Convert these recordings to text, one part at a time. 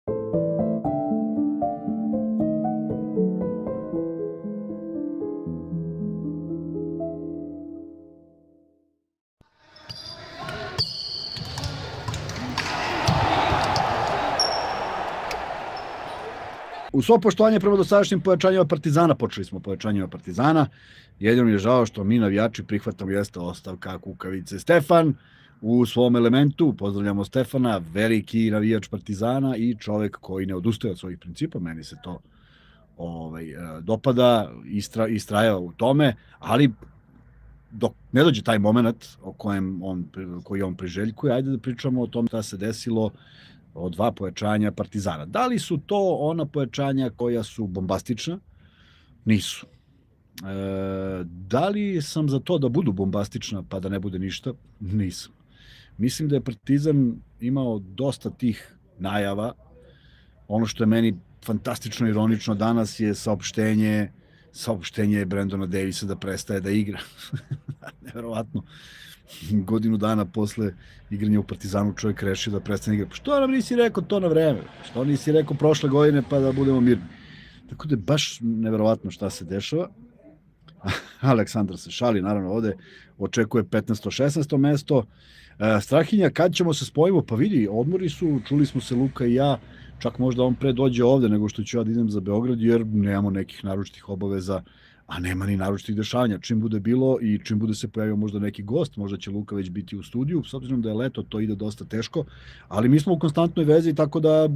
U svo poštovanje prema dosadašnjim pojačanjima Partizana, počeli smo pojačanjima Partizana, jedino mi je žao što mi navijači prihvatamo jeste ostavka Kukavice. Stefan u svom elementu, pozdravljamo Stefana, veliki navijač Partizana i čovek koji ne odustaje od svojih principa, meni se to dopada, istrajava u tome, ali dok ne dođe taj moment koji on priželjkuje, ajde da pričamo o tom šta se desilo o 2 pojačanja Partizana. Da li su to ona pojačanja koja su bombastična? Nisu. Da li sam za to da budu bombastična pa da ne bude ništa? Nisam. Mislim da je Partizan imao dosta tih najava. Ono što je meni fantastično ironično danas je saopštenje Brendona Davisa da prestaje da igra. Neverovatno. Godinu dana posle igranja u Partizanu čovjek rešio da prestane igra. Što nam nisi rekao to na vreme? Što nisi rekao prošle godine pa da budemo mirni? Tako da je baš neverovatno šta se dešava. Aleksandar se šali, naravno ovde očekuje 15. 16. mesto. Strahinja, kad ćemo se spojimo? Pa vidi, odmori su, čuli smo se Luka i ja, čak možda on pre dođe ovde nego što ću ja da idem za Beograd, jer nemamo nekih naročitih obaveza, a nema ni naročitih dešavanja. Čim bude bilo i čim bude se pojavio možda neki gost, možda će Luka već biti u studiju, s obzirom da je leto, to ide dosta teško, ali mi smo u konstantnoj vezi, tako da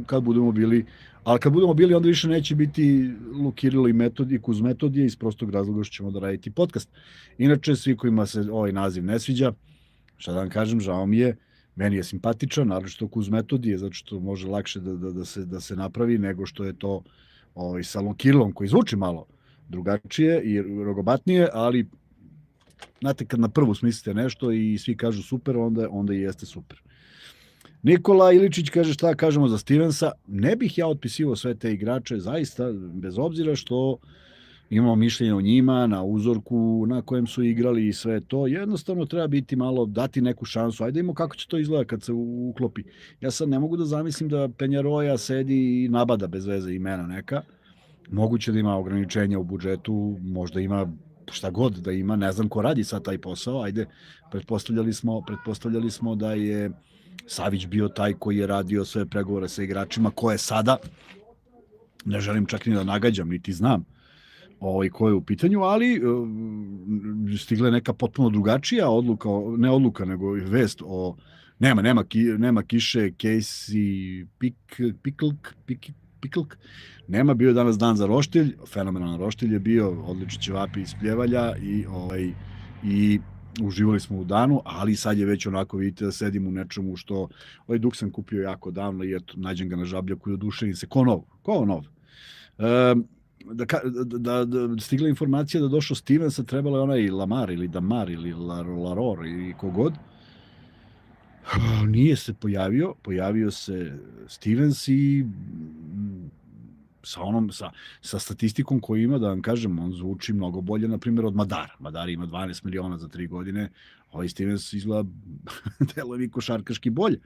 kad budemo bili, onda više neće biti Lukirilo i Metodik uz Metodije, iz prostog razloga što ćemo da raditi podcast. Inače, svi kojima se ovaj naziv ne sviđa, šta da vam kažem, žao mi je, meni je simpatičan, naročito Kuz Metodije, zato što može lakše da se napravi nego što je to sa Lukirilom, koji zvuči malo drugačije i rogobatnije, ali znate, kad na prvu smislite nešto i svi kažu super, onda i jeste super. Nikola Iličić kaže šta kažemo za Stevensa. Ne bih ja otpisivao sve te igrače, zaista, bez obzira što imamo mišljenje o njima, na uzorku na kojem su igrali i sve to. Jednostavno treba biti malo, dati neku šansu. Ajde imamo kako će to izgleda kad se uklopi. Ja sad ne mogu da zamislim da Penjaroja sedi i nabada bez veze imena neka. Moguće da ima ograničenja u budžetu, možda ima šta god da ima, ne znam ko radi sad taj posao, ajde, pretpostavljali smo da je Savić bio taj koji je radio sve pregovore sa igračima, ko je sada, ne želim čak ni da nagađam, niti znam ko je u pitanju, ali stigla je neka potpuno drugačija odluka, ne odluka, nego vest o nema Kiše, Casey, Piklk, nema, bio je danas dan za roštilj, fenomenalan roštilj je bio, odlični ćevapi iz pljevalja i uživali smo u danu, ali sad je već onako, vidite, da sedim u nečemu što ovaj duk sam kupio jako davno i eto, nađem ga na žabljaku i oduševim se, ko nov. Da stigla informacija da došao Stevensa, trebalo je onaj Lamar ili Damar ili Laror ili kogod. Nije se pojavio se Stevens i sa statistikom koju ima, da vam kažem, on zvuči mnogo bolje, na primjer, od Madara. Madar ima 12 miliona za 3 godine, ovaj Stevens izgleda delovi košarkaški bolje.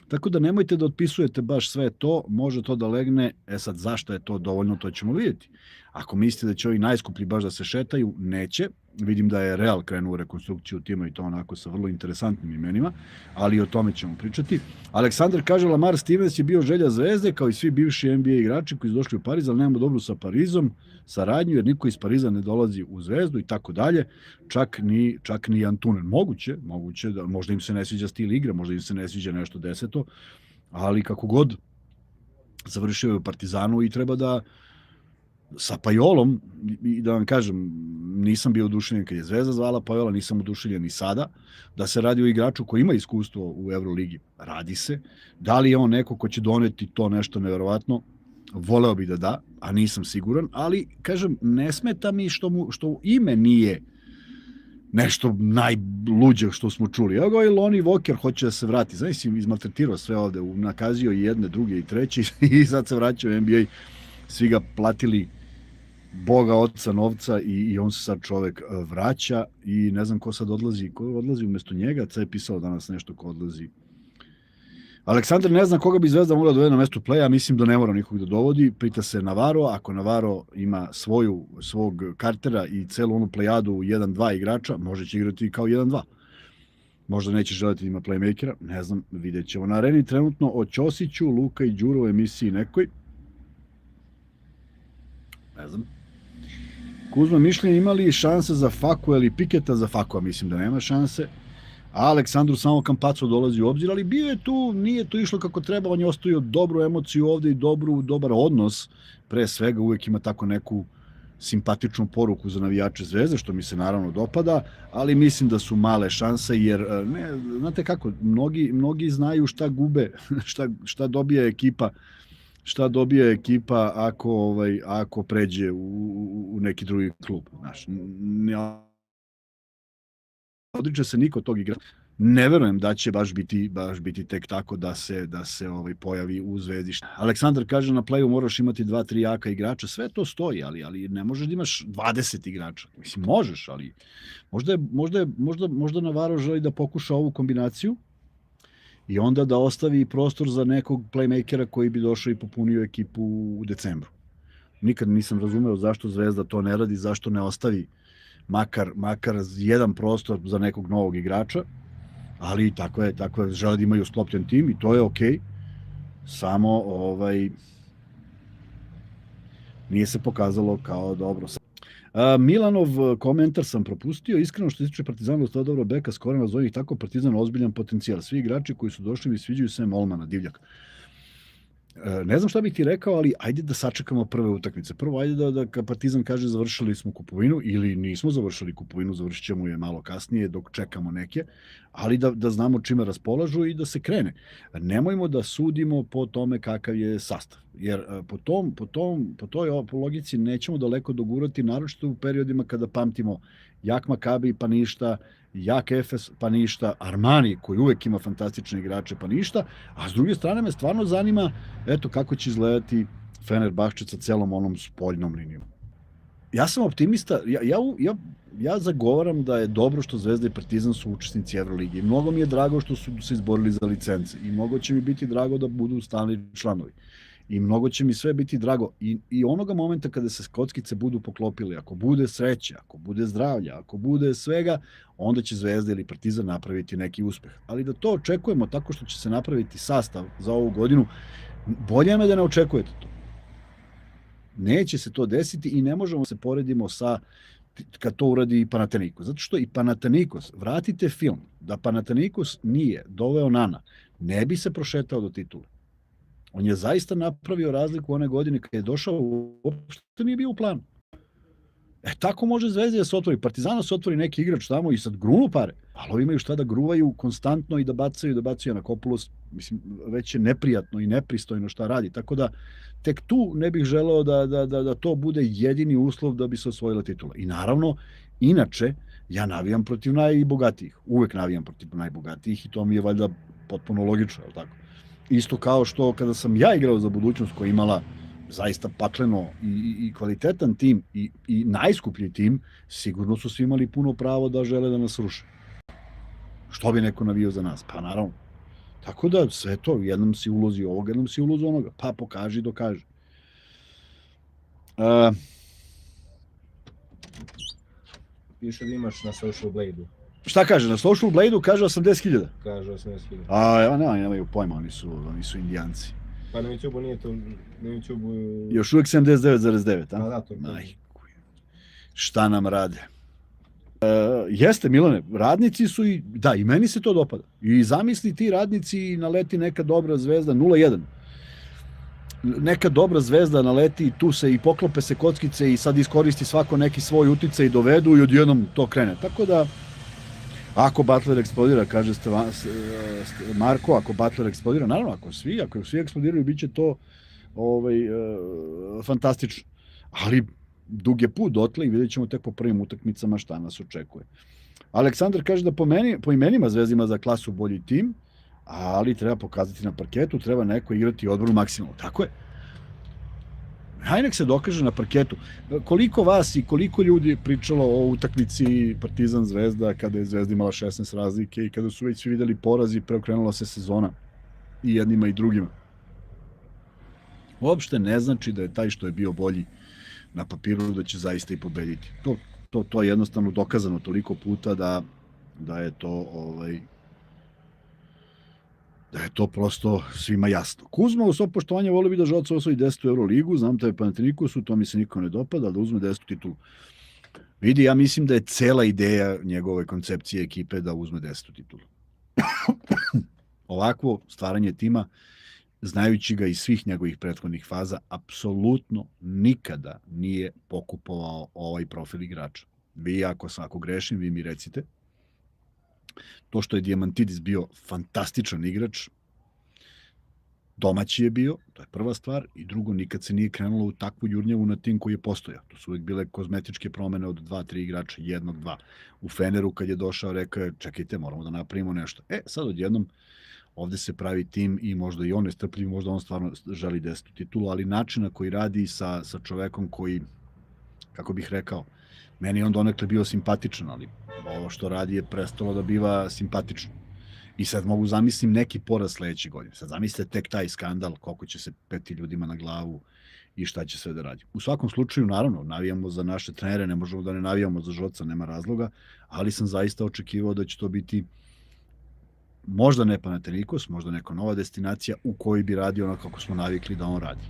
Tako da nemojte da otpisujete baš sve to, može to da legne, sad zašto je to dovoljno, to ćemo vidjeti. Ako mislite da će ovi najskuplji baš da se šetaju, neće. Vidim da je Real krenuo u rekonstrukciju tima i to onako sa vrlo interesantnim imenima, ali o tome ćemo pričati. Aleksandar kaže, Lamar Stevens je bio želja Zvezde, kao i svi bivši NBA igrači koji su došli u Pariz, ali nemamo dobru sa Parizom, saradnju, jer niko iz Pariza ne dolazi u Zvezdu i tako dalje, čak ni Antunen. Moguće da možda im se ne sviđa stil igre, možda im se ne sviđa nešto deseto, ali kako god završio je u Partizanu i treba da sa Pajolom, i da vam kažem, nisam bio oduševljen kad je Zvezda zvala Pajola, nisam oduševljen ni sada, da se radi o igraču koji ima iskustvo u Euroligi. Radi se. Da li je on neko ko će doneti to nešto neverovatno? Voleo bi da, a nisam siguran, ali, kažem, ne smeta mi što ime nije nešto najluđe što smo čuli. Evo ga i Lonnie Walker hoće da se vrati. Znaš, si izmaltretirao sve ovde, nakazio i jedne, druge i treće i sad se vraća u NBA. Svi ga platili Boga, oca, novca i on se sad čovek vraća i ne znam ko sad odlazi. Ko odlazi umesto njega? Sad je pisao danas nešto ko odlazi. Aleksandar ne zna koga bi Zvezda mogla dovede na mesto playa, mislim da ne mora nikog da dovodi, pita se Navarro, ako Navarro ima svog Cartera i celu onu plejadu 1-2 igrača, može će igrati kao 1-2. Možda neće želeti da ima playmakera, ne znam, vidjet ćemo. Na areni trenutno o Ćosiću, Luka i Đuro u emisiji nekoj. Ne znam. Kuzma, mišljenje imali šanse za Faku ili Piketa za Faku, mislim da nema šanse. A Aleksandru samo Campazzo dolazi u obzir, ali bio je tu, nije to išlo kako treba, on je ostavio dobru emociju ovde i dobar odnos, pre svega uvek ima tako neku simpatičnu poruku za navijače Zvezde, što mi se naravno dopada, ali mislim da su male šanse, jer, ne, znate kako, mnogi znaju šta gube, šta dobije ekipa ako pređe u neki drugi klub. Znaš, ne odriče se niko tog igra. Ne verujem da će baš biti tek tako da se pojavi u Zvezdi. Aleksandar kaže na playu moraš imati 2-3 jaka igrača. Sve to stoji, ali ne možeš da imaš 20 igrača. Mislim, možeš, ali možda Navarro želi da pokuša ovu kombinaciju i onda da ostavi prostor za nekog playmakera koji bi došao i popunio ekipu u decembru. Nikad nisam razumeo zašto Zvezda to ne radi, zašto ne ostavi makar jedan prostor za nekog novog igrača, ali tako je, žele da imaju sklopljen tim i to je okej. Samo nije se pokazalo kao dobro. Milanov komentar sam propustio, iskreno što se tiče Partizana dosta dobro beka, skoro nazovih tako Partizan ozbiljan potencijal. Svi igrači koji su došli mi sviđaju sve Molmana, Divljak. Ne znam šta bih ti rekao, ali ajde da sačekamo prve utakmice. Prvo, ajde da Partizan kaže završili smo kupovinu ili nismo završili kupovinu, završit ćemo je malo kasnije dok čekamo neke, ali da znamo čime raspolažu i da se krene. Nemojmo da sudimo po tome kakav je sastav, jer po toj logici nećemo daleko dogurati, naročito u periodima kada pamtimo jak Makabi pa ništa, jak Efes pa ništa, Armani koji uvek ima fantastične igrače pa ništa, a s druge strane me stvarno zanima kako će izgledati Fenerbahče sa celom onom spoljnom linijom. Ja sam optimista, ja zagovaram da je dobro što Zvezda i Partizan su učesnici Evroligi i mnogo mi je drago što su se izborili za licence i mnogo će mi biti drago da budu stalni članovi. I mnogo će mi sve biti drago. I onoga momenta kada se kockice budu poklopili, ako bude sreće, ako bude zdravlja, ako bude svega, onda će Zvezda ili Partizan napraviti neki uspeh. Ali da to očekujemo tako što će se napraviti sastav za ovu godinu, bolje me da ne očekujete to. Neće se to desiti i ne možemo se poredimo sa kad to uradi i Panathinaikos. Zato što i Panathinaikos, vratite film, da Panathinaikos nije doveo Nana, ne bi se prošetao do titule. On je zaista napravio razliku one godine kad je došao, uopšte nije bio u planu. Tako može Zvezda da se otvori. Partizana se otvori neki igrač tamo i sad grunu pare. Ali ovi imaju šta da gruvaju konstantno i da bacaju na Kopulos. Mislim, već je neprijatno i nepristojno šta radi. Tako da, tek tu ne bih želeo da to bude jedini uslov da bi se osvojila titula. I naravno, inače, ja navijam protiv najbogatijih. Uvek navijam protiv najbogatijih i to mi je valjda potpuno logično, je li tako? Isto kao što kada sam ja igrao za Budućnost koja imala zaista pakleno i kvalitetan tim i najskuplji tim, sigurno su svi imali puno pravo da žele da nas ruše. Što bi neko navio za nas? Pa naravno. Tako da sve to, jednom si ulozi ovoga, jednom si ulozi onoga. Pa pokaži, dokaži. Piše da imaš na Social Blade-u. Šta kaže? Na Social Blade-u kaže 80.000. Kaže 80.000. A nemaju pojma, oni su indijanci. Pa na YouTube-u nije to, na YouTube-u... Još uvek 79,9, a? Da, to. Šta nam rade? Jeste, Milane, radnici su i... Da, i meni se to dopada. I zamisli ti radnici naleti neka dobra Zvezda, 0-1. Neka dobra Zvezda naleti, tu se i poklope se kockice i sad iskoristi svako neki svoj uticaj i dovedu i odjednom to krene. Tako da, ako Butler eksplodira, kaže Marko, ako Butler eksplodira, naravno, ako svi eksplodiraju, bit će to fantastično. Ali dug je put dotle i vidjet ćemo tek po prvim utakmicama šta nas očekuje. Aleksandar kaže da po imenima Zvezdima za klasu bolji tim, ali treba pokazati na parketu, treba neko igrati odbranu maksimalno. Tako je. Hajde nek se dokaže na parketu. Koliko vas i koliko ljudi je pričalo o utakmici Partizan Zvezda kada je Zvezda imala 16 razlike i kada su već svi videli poraz i preokrenula se sezona. i jednima i drugima. Uopšte ne znači da je taj što je bio bolji na papiru da će zaista i pobediti. To je jednostavno dokazano toliko puta da je to da je to prosto svima jasno. Kuzma, u svo poštovanje, volio bi da Žoca osvoji 10. Euroligu, znam da je Panathinaikosu, to mi se niko ne dopada, da uzme 10. titulu. Vidi, ja mislim da je cela ideja njegove koncepcije ekipe da uzme 10. titulu. Ovakvo stvaranje tima, znajući ga iz svih njegovih prethodnih faza, apsolutno nikada nije pokupovao ovaj profil igrača. Vi, ako grešim, vi mi recite. To što je Diamantidis bio fantastičan igrač, domaći je bio, to je prva stvar, i drugo, nikad se nije krenulo u takvu jurnjavu na tim koji je postojao. To su uvijek bile kozmetičke promene od 2-3 igrača, 1-2. U Feneru kad je došao, rekao je, čekajte, moramo da napravimo nešto. Sad odjednom ovde se pravi tim i možda i on je strpljiv, možda on stvarno želi 10. titulu, ali način na koji radi sa čovekom koji, kako bih rekao, meni je on donekle bio simpatičan, ali ovo što radi je prestalo da biva simpatično. I sad mogu zamislim neki poraz sledeće godine. Sad zamislite tek taj skandal, koliko će se peti ljudima na glavu i šta će sve da radi. U svakom slučaju, naravno, navijamo za naše trenere, ne možemo da ne navijamo za Žoca, nema razloga, ali sam zaista očekivao da će to biti možda ne Panathinaikos, možda neka nova destinacija u kojoj bi radio ono kako smo navikli da on radi.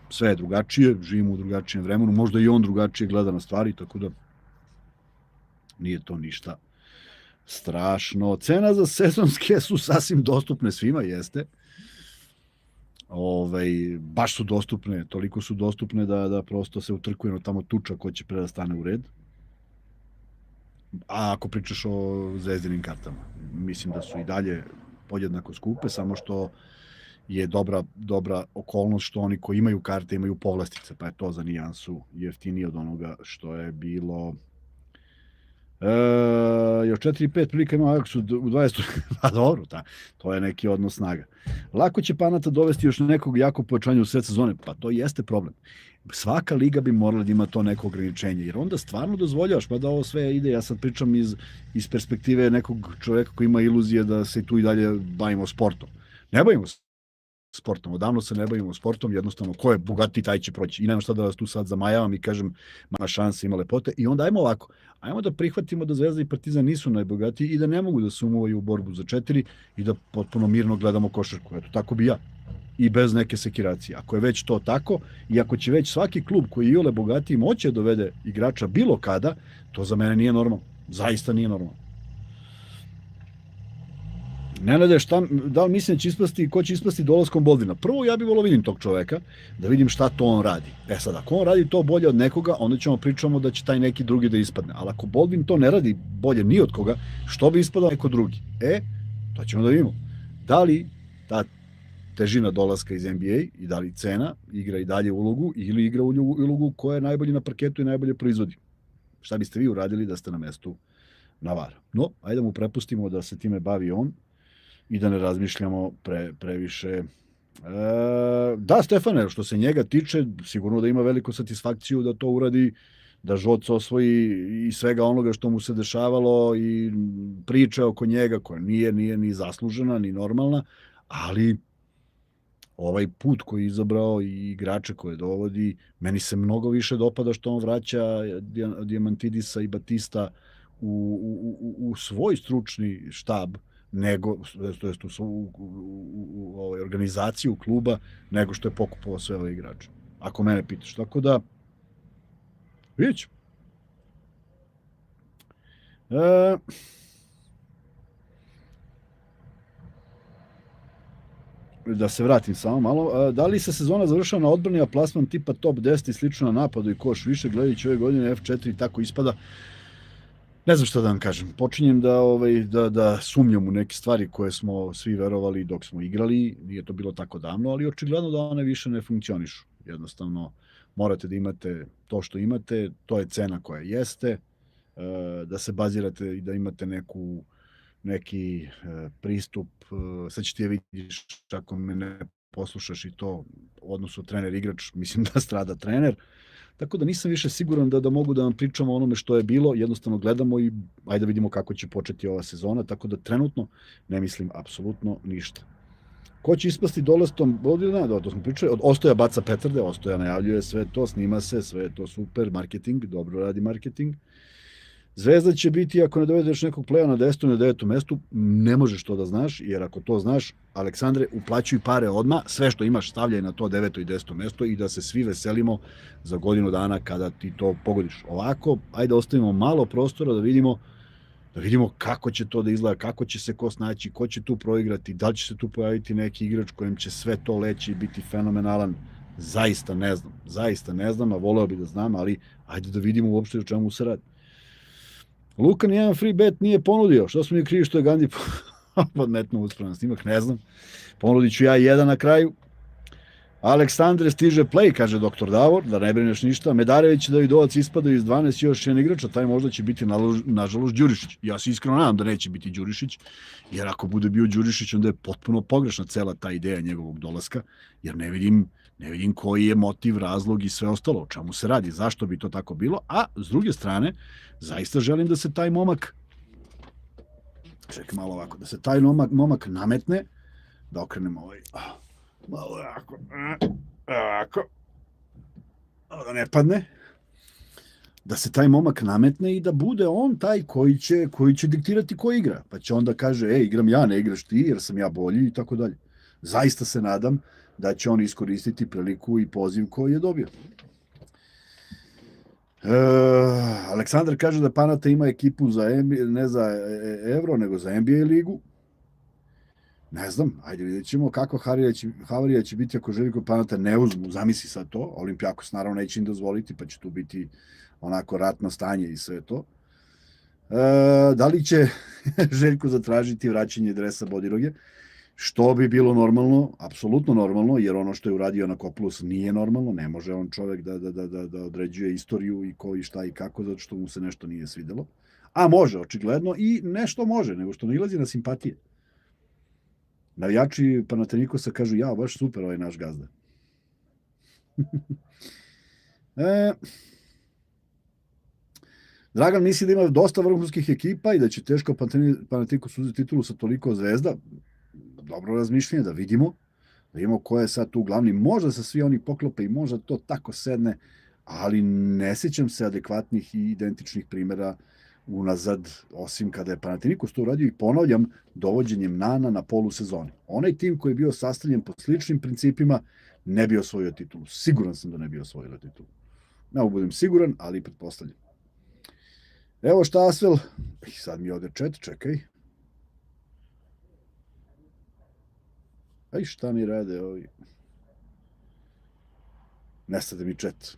Sve je drugačije, živimo u drugačijem vremenu, možda i on drugačije gleda na stvari, tako da nije to ništa strašno. Cena za sezonske su sasvim dostupne svima, jeste. Baš su dostupne, toliko su dostupne da prosto se utrkuje tamo tuča ko će pre da stane u red. A ako pričaš o zvezdinim kartama, mislim da su i dalje podjednako skupe, samo što je dobra okolnost što oni koji imaju karte imaju povlastice, pa je to za nijansu jeftinije od onoga što je bilo. Još 4-5 prilika ima Ajax u 20. Pa dobro, to je neki odnos snaga. Lako će Panata dovesti još nekog jako pojačanja u sred sezone, pa to jeste problem. Svaka liga bi morala da ima to neko ograničenje, jer onda stvarno dozvoljavaš, pa da ovo sve ide, ja sad pričam iz perspektive nekog čoveka koji ima iluzije da se tu i dalje bavimo sportom. Ne bavimo sportom, odavno se ne bavimo sportom, jednostavno ko je bogatiji taj će proći i nema šta da vas tu sad zamajavam i kažem ima šanse, ima lepote i onda ajmo ovako, ajmo da prihvatimo da Zvezda i Partizan nisu najbogatiji i da ne mogu da se umuvaju u borbu za 4 i da potpuno mirno gledamo košarku, eto tako bi ja i bez neke sekiracije. Ako je već to tako i ako će već svaki klub koji je iole bogatiji moći da dovede igrača bilo kada, to za mene nije normalno, zaista nije normalno. Nenade, da li mislim da će ispasti i ko će ispasti dolaskom Boldvina? Prvo, ja bih volio vidim tog čoveka, da vidim šta to on radi. Sad, ako on radi to bolje od nekoga, onda ćemo pričamo da će taj neki drugi da ispadne. Ali ako Boldvin to ne radi bolje ni od koga, što bi ispadao neko drugi? To ćemo da vidimo. Da li ta težina dolaska iz NBA i da li cena igra i dalje ulogu ili igra ulogu koja je najbolji na parketu i najbolje proizvodi? Šta biste vi uradili da ste na mestu Navara? No, ajde mu prepustimo da se time bavi on i da ne razmišljamo previše. Da, Stefane, što se njega tiče, sigurno da ima veliku satisfakciju da to uradi, da Žoc osvoji i svega onoga što mu se dešavalo i priče oko njega koja nije ni zaslužena, ni normalna, ali ovaj put koji je izabrao i igrače koje dovodi, meni se mnogo više dopada što on vraća Diamantidisa i Batista u svoj stručni štab, nego, to jest u organizaciju kluba, nego što je pokupovao sve ove igrače. Ako mene pitaš. Tako da, vidjet ću. Da se vratim samo malo. Da li se sezona završava na odbrani, a plasman tipa top 10 i slično na napadu i koš više, gledajući ove godine F4 i tako ispada? Ne znam šta da vam kažem. Počinjem da sumnjam u neke stvari koje smo svi verovali dok smo igrali. Nije to bilo tako davno, ali očigledno da one više ne funkcionišu. Jednostavno, morate da imate to što imate, to je cena koja jeste, da se bazirate i da imate neki pristup. Sad će ti je vidiš ako me ne poslušaš i to u odnosu trener-igrač, mislim da strada trener. Tako da nisam više siguran da mogu da vam pričam o onome što je bilo, jednostavno gledamo i ajde da vidimo kako će početi ova sezona, tako da trenutno ne mislim apsolutno ništa. Ko će ispasti dolastom Bodina, to smo pričali, od Ostoja baca petarde, Ostoja najavljuje sve to, snima se, sve je to super, marketing, dobro radi marketing. Zvezda će biti, ako ne dovedeš nekog pleja na 10. na 9. mestu, ne možeš to da znaš, jer ako to znaš, Aleksandre, uplaćuj pare odmah, sve što imaš stavljaj na to 9. i 10. mesto i da se svi veselimo za godinu dana kada ti to pogodiš. Ovako, ajde ostavimo malo prostora da vidimo kako će to da izgleda, kako će se ko snaći, ko će tu proigrati, da li će se tu pojaviti neki igrač kojem će sve to leći i biti fenomenalan. Zaista ne znam, a voleo bi da znam, ali ajde da vidimo uopšte o čemu se radi. Luka nijedan free bet nije ponudio. Što smo mi krivi što je Gandhi podmetnuo uspravan snimak? Ne znam. Ponudit ću ja jedan na kraju. Aleksandre stiže play, kaže doktor Davor, da ne brineš ništa. Medarević i Davidovac ispadaju iz 12 još jedan igrač, a taj možda će biti nažalost Đurišić. Ja se iskreno nadam da neće biti Đurišić, jer ako bude bio Đurišić, onda je potpuno pogrešna cela ta ideja njegovog dolaska, jer ne vidim koji je motiv, razlog i sve ostalo, o čemu se radi, zašto bi to tako bilo, a s druge strane, zaista želim da se taj momak, čekaj malo ovako, da se taj momak nametne, da okrenemo ovaj, malo ovako, da ne padne, da se taj momak nametne i da bude on taj koji će diktirati ko igra, pa će onda kaže, igram ja, ne igraš ti, jer sam ja bolji i tako dalje. Zaista se nadam da će on iskoristiti priliku i poziv koji je dobio. Aleksandar kaže da Panata ima ekipu ne za Evro, nego za NBA ligu. Ne znam, ajde vidjet ćemo kako havarija će biti ako Željko Panata ne uzmu, zamisli sad to, Olimpijakos naravno neće im dozvoliti, pa će tu biti onako ratno stanje i sve to. Da li će Željko zatražiti vraćanje dresa Bodiroge? Što bi bilo normalno, apsolutno normalno, jer ono što je uradio na Kopulos nije normalno, ne može on čovek da određuje istoriju i ko i šta i kako, zato što mu se nešto nije svidelo. A može, očigledno, i nešto može, nego što nailazi na simpatije. Navijači Panathinaikosa kažu, ja, baš super ovaj naš gazda. Dragan misli da ima dosta vrhunskih ekipa i da će teško Panathinaikos uzeti titulu sa toliko zvezda. Dobro razmišljanje, da vidimo ko je sad tu glavni. Možda se svi oni poklope i možda to tako sedne, ali ne sećam se adekvatnih i identičnih primjera unazad, osim kada je Panathinaikos to uradio i ponavljam, dovođenjem Nana na polusezoni. Onaj tim koji je bio sastavljen po sličnim principima ne bi osvojio titulu. Siguran sam da ne bi osvojio titulu. Ne budem siguran, ali pretpostavljam. Evo šta Asvel, sad mi ode chat, čekaj. Aj, šta mi rade ovi? Nestade mi chat.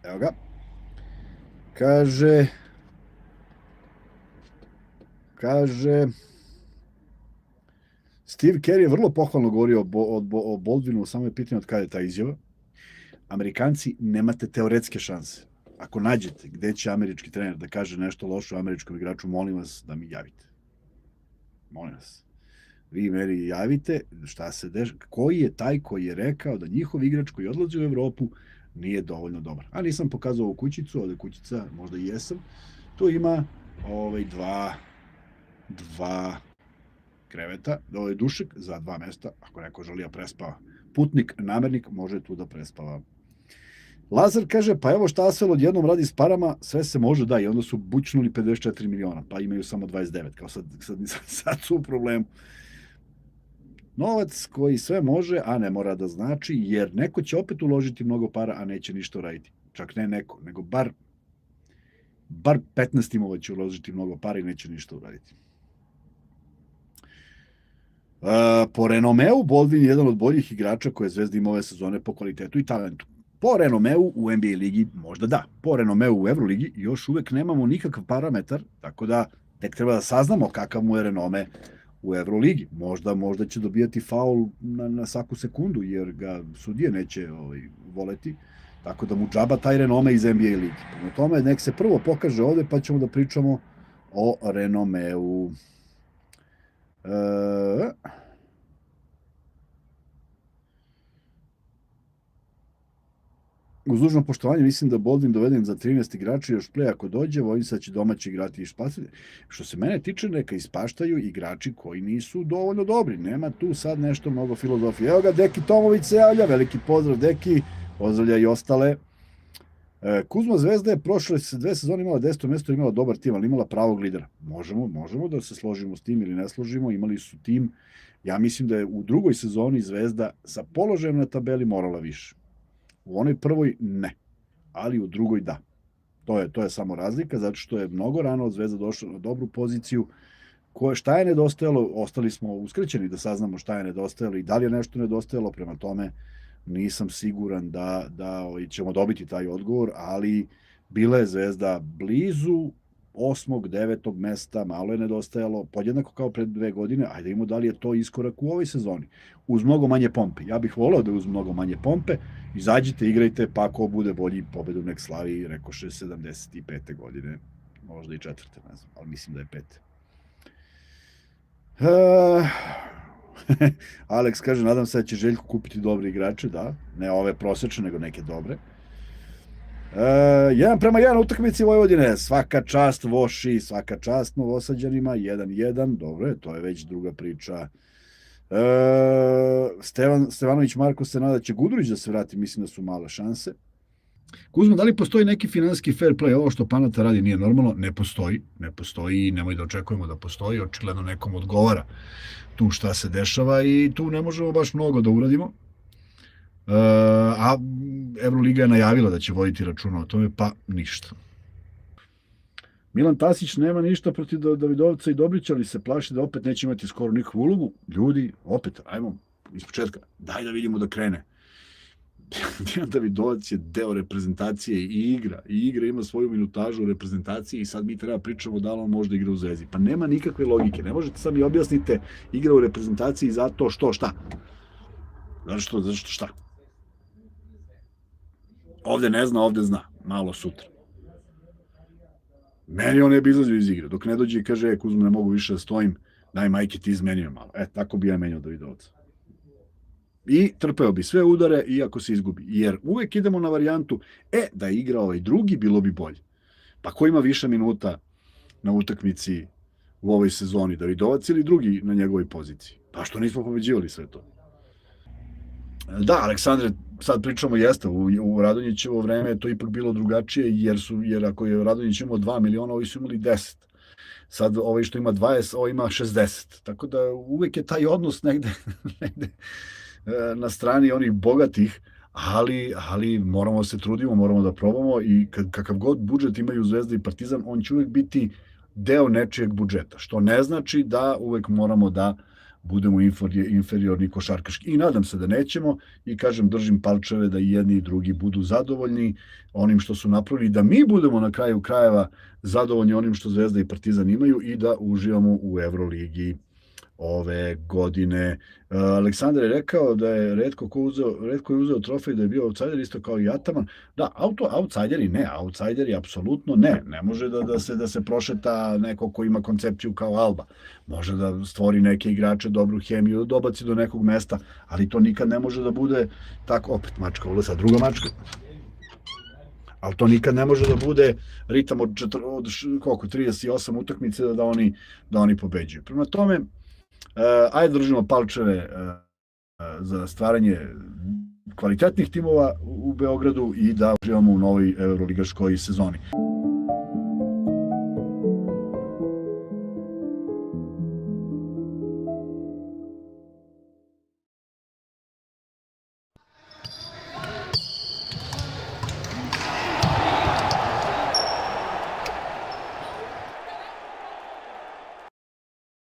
Evo ga. Kaže Steve Kerr je vrlo pohvalno govorio o Baldwinu, samo je pitanje od kada je ta izjava. Amerikanci, nemate teoretske šanse. Ako nađete gde će američki trener da kaže nešto loše o američkom igraču, molim vas da mi javite. Molim vas. Vi meni javite šta se dešava, koji je taj koji je rekao da njihov igrač koji odlazi u Evropu nije dovoljno dobar. A nisam pokazao ovu kućicu, ovde kućica, možda i jesam. Tu ima dva kreveta, ovo je dušek za 2 mesta, ako neko želi da prespava. Putnik, namernik, može tu da prespava. Lazar kaže, pa evo šta Asvel odjednom radi s parama, sve se može, da, i onda su bućnuli 54 miliona, pa imaju samo 29, kao sad su u problemu. Novac koji sve može, a ne mora da znači, jer neko će opet uložiti mnogo para, a neće ništa uraditi. Čak ne neko, nego bar 15 timova će uložiti mnogo para i neće ništa uraditi. Po renomeu, Baldwin je jedan od boljih igrača koje Zvezda ima ove sezone po kvalitetu i talentu. Po renomeu u NBA ligi možda da. Po renomeu u Euroligi još uvek nemamo nikakav parametar, tako da tek treba da saznamo kakav mu je renome u Euroligi. Možda će dobijati faul na svaku sekundu, jer ga sudije neće voleti, tako da mu džaba taj renome iz NBA ligi. Prema tome, nek se prvo pokaže ovde, pa ćemo da pričamo o renomeu. uz dužno poštovanje mislim da Baldwin doveden za 13 igrača još play ako dođe, bojim se da će domaći igrati i spasiti. Što se mene tiče, neka ispaštaju igrači koji nisu dovoljno dobri. Nema tu sad nešto mnogo filozofije. Evo ga, Deki Tomović se javlja, veliki pozdrav Deki, pozdravlja i ostale. Kuzma Zvezda je prošle 2 sezone imala 10. mesto, imala dobar tim, ali imala pravog lidera. Možemo da se složimo s tim ili ne složimo, imali su tim. Ja mislim da je u drugoj sezoni Zvezda sa položajem na tabeli morala više. U onoj prvoj ne, ali u drugoj da. To je samo razlika, zato što je mnogo rano Zvezda došla na dobru poziciju. Šta je nedostajalo, ostali smo uskraćeni da saznamo šta je nedostajalo i da li je nešto nedostajalo, prema tome nisam siguran da ćemo dobiti taj odgovor, ali bila je Zvezda blizu 8. 9. mesta, malo je nedostajalo, podjednako kao pred 2 godine, ajde imamo da li je to iskorak u ovoj sezoni. Uz mnogo manje pompe. Ja bih voleo da je uz mnogo manje pompe, izađite, igrajte, pa ako bude bolji pobedu nek slavi, rekoše 75. godine, možda i 4. ne znam, ali mislim da je 5. Alex kaže, nadam se da će Željko kupiti dobre igrače, da, ne ove prosečne, nego neke dobre. 1:1 utakmici Vojvodine, svaka čast Voši, svaka čast Novosađanima, 1:1, dobro je, to je već druga priča. Stevanović Marko se nada da će Gudurić da se vrati, mislim da su male šanse. Kuzma, da li postoji neki finansijski fair play? Ovo što Panata radi nije normalno, ne postoji i nemoj da očekujemo da postoji, očigledno nekom odgovara tu šta se dešava i tu ne možemo baš mnogo da uradimo. A Evroliga je najavila da će voditi računa o tome, pa ništa. Milan Tasić nema ništa protiv Davidovca i Dobrića, ali se plaši da opet neće imati skoro nikakvu ulogu. Ljudi, opet, ajmo iz početka, daj da vidimo da krene. Dijan Davidovac je deo reprezentacije i igra ima svoju minutažu u reprezentaciji i sad mi treba pričamo da li on može da igra u Zvezdi. Pa nema nikakve logike, ne možete sad mi objasnite igra u reprezentaciji zato što šta? Zato što šta? Ovde ne zna, ovde zna, malo sutra. Meni on ne bi izlazio iz igre, dok ne dođe i kaže, Kuzma, ne mogu više da stojim, daj majke ti izmenio malo. Tako bi ja menjao Davidovca. I trpeo bi sve udare iako se izgubi. Jer uvek idemo na varijantu, da je igrao ovaj drugi, bilo bi bolje. Pa ko ima više minuta na utakmici u ovoj sezoni, Davidovac ili drugi na njegovoj poziciji? Pa što nismo pobeđivali sve to? Da, Aleksandre, sad pričamo jeste, u Radonjićevo vreme je to ipak bilo drugačije, jer ako je Radonjić imao 2 miliona, ovi su imali 10. Sad ovaj što ima 20, ovaj ima 60. Tako da uvek je taj odnos negde na strani onih bogatih, ali moramo se trudimo, moramo da probamo i kakav god budžet imaju Zvezda i Partizan, on će uvek biti deo nečijeg budžeta, što ne znači da uvek moramo da budemo inferiorni košarkaški. I nadam se da nećemo i kažem, držim palčeve da i jedni i drugi budu zadovoljni onim što su napravili, da mi budemo na kraju krajeva zadovoljni onim što Zvezda i Partizan imaju i da uživamo u Evroligi ove godine. Aleksandar je rekao da je retko je uzeo trofej, da je bio outsider isto kao i Ataman. Da, outsideri apsolutno ne. Ne može da se prošeta neko ko ima koncepciju kao Alba. Može da stvori neke igrače, dobru hemiju, da dobaci do nekog mesta, ali to nikad ne može da bude tako, opet mačka ulesa, druga mačka. Ali to nikad ne može da bude ritam od 38 utakmice da oni pobeđuju. Prema tome, ajde držimo palčeve za stvaranje kvalitetnih timova u Beogradu i da uživamo u novoj evroligaškoj sezoni.